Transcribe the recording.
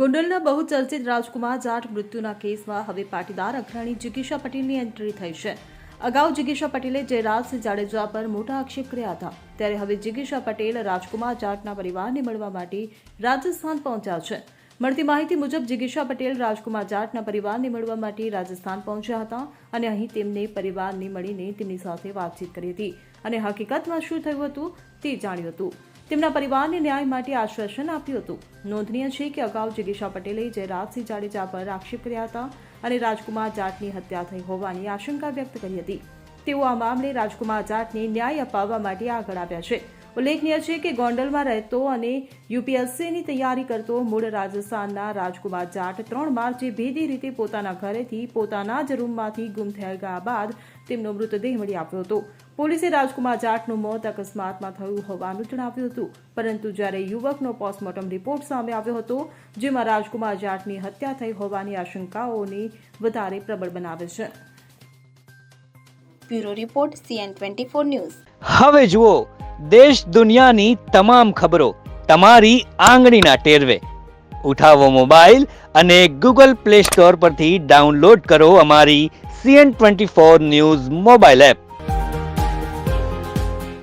ગોંડલના બહુચર્ચિત રાજકુમાર જાટ મૃત્યુના કેસમાં હવે પાટીદાર અગ્રણી જિગીશા પટેલની એન્ટ્રી થઈ છે। અગાઉ જિગીશા પટેલે જયરાજસિંહ જાડેજા પર મોટા આક્ષેપ કર્યા હતા, ત્યારે હવે જિગીશા પટેલ રાજકુમાર જાટના પરિવારને મળવા માટે રાજસ્થાન પહોંચ્યા છે। મળતી માહિતી મુજબ જિગીશા પટેલ રાજકુમાર જાટના પરિવારને મળવા માટે રાજસ્થાન પહોંચ્યા હતા અને અહીં તેમને પરિવારને મળીને તેમની સાથે વાતચીત કરી હતી અને હકીકતમાં શું થયું હતું તે જાણ્યું હતું। તેમના પરિવારને ન્યાય માટે આશ્વાસન આપ્યું હતું। નોંધનીય છે કે અગાઉ જિગીશા પટેલે જયરાજસિંહ જાડેજા પર આક્ષેપ કર્યા હતા અને રાજકુમાર જાટની હત્યા થઈ હોવાની આશંકા વ્યક્ત કરી હતી। તેઓ આ મામલે રાજકુમાર જાટને ન્યાય અપાવવા માટે આગળ આવ્યા છે। ઉલ્લેખનીય છે કે ગોંડલમાં રહેતો અને યુપીએસસીની તૈયારી કરતો મૂળ રાજસ્થાનના રાજકુમાર જાટ 3 માર્ચે ભેદી રીતે પોતાના ઘરેથી પોતાના જ રૂમમાંથી ગુમ થઈ ગયા બાદ તેમનો મૃતદેહ મળી આવ્યો હતો। પોલીસે રાજકુમાર જાટનું મોત અકસ્માતમાં થયું હોવાનું જણાવ્યું હતું, પરંતુ જ્યારે યુવકનો પોસ્ટમોર્ટમ રિપોર્ટ સામે આવ્યો હતો જેમાં રાજકુમાર જાટની હત્યા થઈ હોવાની આશંકાઓને વધારે પ્રબળ બનાવે છે। Bureau report CN24 news. હવે જુઓ દેશ દુનિયાની તમામ ખબરો તમારી આંગળીના ટેરવે। ઉઠાવો મોબાઈલ અને Google Play Store પરથી ડાઉનલોડ કરો અમારી CN24 ન્યૂઝ મોબાઈલ એપ।